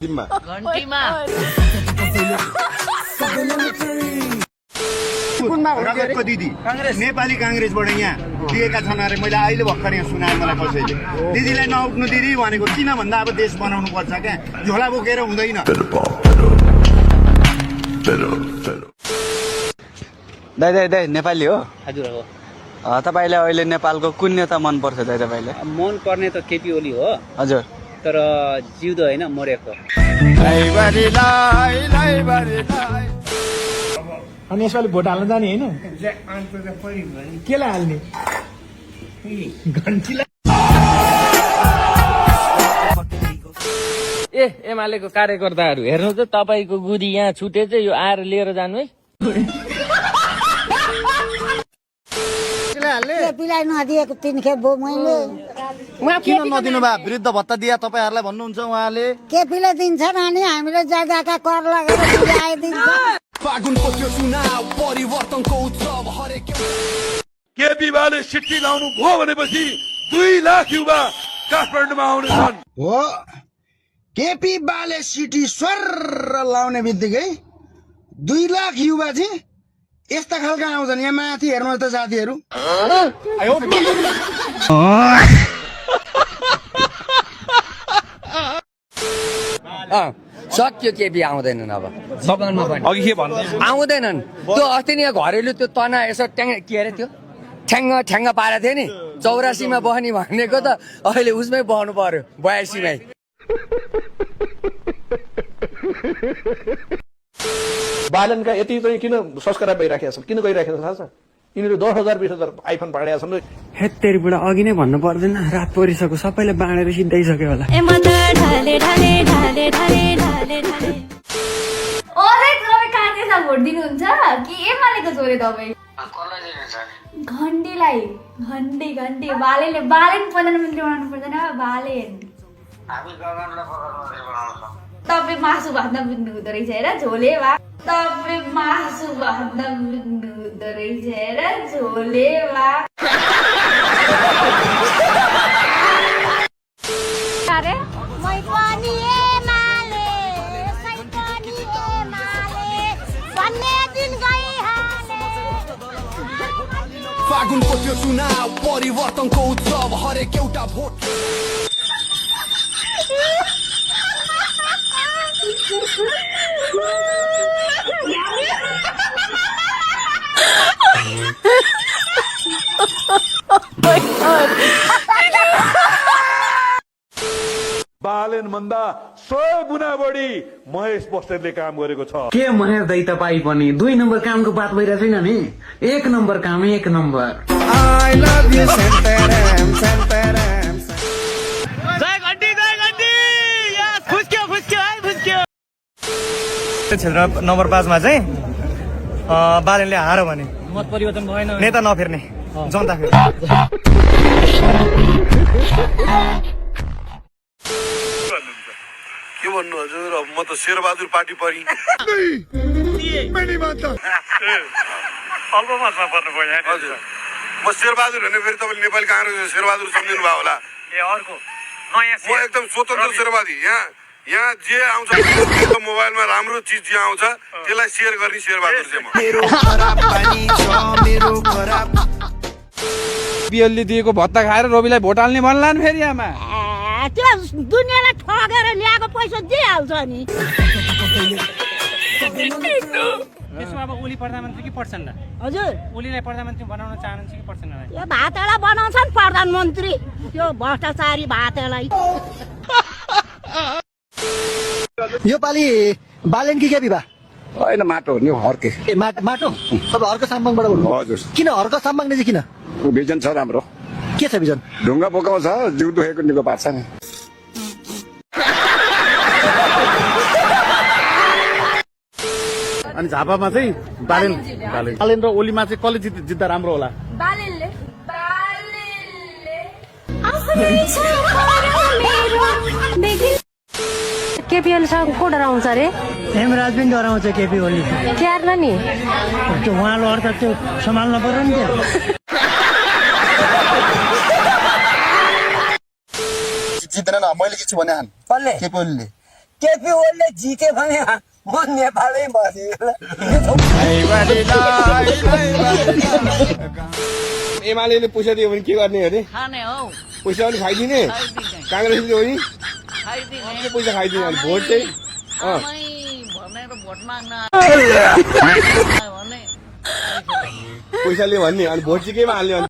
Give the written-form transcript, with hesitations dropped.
घन्टीमा रगतको दिदी नेपाली कांग्रेसबाट यहाँ दिएका छन् अरे मैले अहिले भर्खर यहाँ सुनाएँ मलाई कसैले दिदीलाई नउठ्नु दिदी भनेको किन भन्दा अब देश बनाउनु पर्छ क्या झोला बोकेर हुँदैन। दाइ दाइ दाइ नेपाली हो? हजुर हो। तपाईलाई अहिले नेपालको कुन नेता मन पर्छ दाइ तपाईँले? मन पर्ने त केपी ओली हो। हजुर तर जिउँदो होइन मरेको। अनि यसपालि भोट हाल्न जाने होइन केलाई हाल्ने घन्टीलाई एमालेको कार्यकर्ताहरू हेर्नु त तपाईँको गुदी यहाँ छुटे चाहिँ यो आएर लिएर जानु है। केपीलाई नदिएको 3 खेप भयो मैले। किन नदिनु भए? वृद्ध भत्ता दिए तपाईँहरूलाई भन्नुहुन्छ उहाँले। केपीले दिन्छ नानी हामीले जग्गाका कर लगेर ल्याइदिन्छ। केपी बाले सिट्टी लाउनु भयो भनेपछि 2 लाख युवा काठमाडौँमा आउनेछन्। हो केपी बाले सिटी स्वर लाउने बित्तिकै 2 लाख युवा चाहिँ यस्ता खालका आउँछन्। यहाँ माथि हेर्नुहोस् त साथीहरू। सक्यो केपी आउँदैनन् अब सदनमा पनि अघि के भन्नु आउँदैनन्। त्यो अस्ति नि घरेलु त्यो तना यसो के अरे त्यो ठ्याङ्ग पारेको थियो नि 84मा बस्ने भनेको त अहिले उसमै बस्नु पर्यो 82मै। बालनका यति चाहिँ किन संस्कार भइराखेका छन्, किन गइराखेका छन् थाहा छ? यिनीहरू 10,000 20,000 आइफोन बाँडेका छन्। हेत्तेरीबाट अघि नै भन्नु पर्दैन, रात परिसक्यो सबैले बाँडेर सिद्धाइसक्यो होला। भोट दिनुहुन्छ कि एमालेको छोरे तपाईँ? घन्टीलाई घन्टी बालेन प्रधानमन्त्री बनाउनु पर्दैन। बालेन तपाईँ मासु भात नबुझ्नु हुँदो रहेछ हेर झोले भा। तपाईँ मासु भात नबुझ्नु हुँदो रहेछ हेर झोले भा। फागुनको त्यो चुनाव परिवर्तनको उत्सव हरेक एउटा भोट। बालेन भन्दा 100 गुणा बढी महेश बस्नेतले काम गरेको छ। के महेश दाइ तपाईँ पनि 2 नम्बर कामको बात भइरहेको छैन नि? 1 नम्बर काम 1 नम्बर। आई लभ यु सेन्टेरम सेन्टेरम। जय घन्टी यस फुस्क्यो क्षेत्र नम्बर 5 मा चाहिँ बालनले हार भने मत परिवर्तन भएन। नेता नफेर्ने जनता फेर्ने। के भन्नु हजुर, अब म त शेरबहादुर पार्टी परि हजुर म शेरबहादुर भने फेरि तपाईँले नेपाली काङ्ग्रेस शेरबहादुर सम्झिनु भयो होला। म एकदम स्वतन्त्र शेरवादी। यहाँ जे आउँछ मोबाइलमा राम्रो चिज जे आउँछ त्यसलाई सेयर गर्ने शेरबहादुर चाहिँ म। पिएलले दिएको भत्ता खाएर रविलाई भोट हाल्ने भन्लान् फेरि आमा। त्यो दुनियाँलाई ठगेर ल्याएको पैसा दिइहाल्छ नि। त्यसमा अब ओली प्रधानमन्त्री कि प्रचण्ड? हजुर ओलीलाई प्रधानमन्त्री बनाउन चाहनुहुन्छ कि प्रचण्डलाई? यो भातेलाई बनाउँछन् प्रधानमन्त्री, त्यो भ्रष्टाचारी भातेलाई। यो पालि बालेन कि केपी बा? होइन माटो हो नि हर्के। ए माटो? तपाईँ हर्क साम्बाङबाट बोल्नु? हजुर। किन हर्क साम्बाङ चाहिँ किन? भिजन छ राम्रो। के छ भिजन? ढुङ्गा बोकाउँछ, जिउ दुखेको निको पार्छ नि। अनि झापामा चाहिँ बालेन र ओलीमा चाहिँ कसले जित्दा राम्रो होला? बालेनले केपी ओलीसँग को डराउँछ अरे? हेमराज पनि डराउँछ केपी ओली। क्यार नि त्यो उहाँले अर्थ त्यो सम्हाल्न पर्यो नि। जित्दैन न, मैले के छु भने हान। कसले? केपी ओलीले केपी ओलीले जित्यो भने म नेपालै बसेँ एमाले पैसा दियो भने के गर्ने अरे खाने हौ पैसा पनि खाइदिने काङ्ग्रेसले दियो भने खाइदिने पैसा खाइदिने अनि भोट चाहिँ भनेर भोट माग्न भने पैसाले भन्ने अनि भोट चाहिँ केमा हाल्ने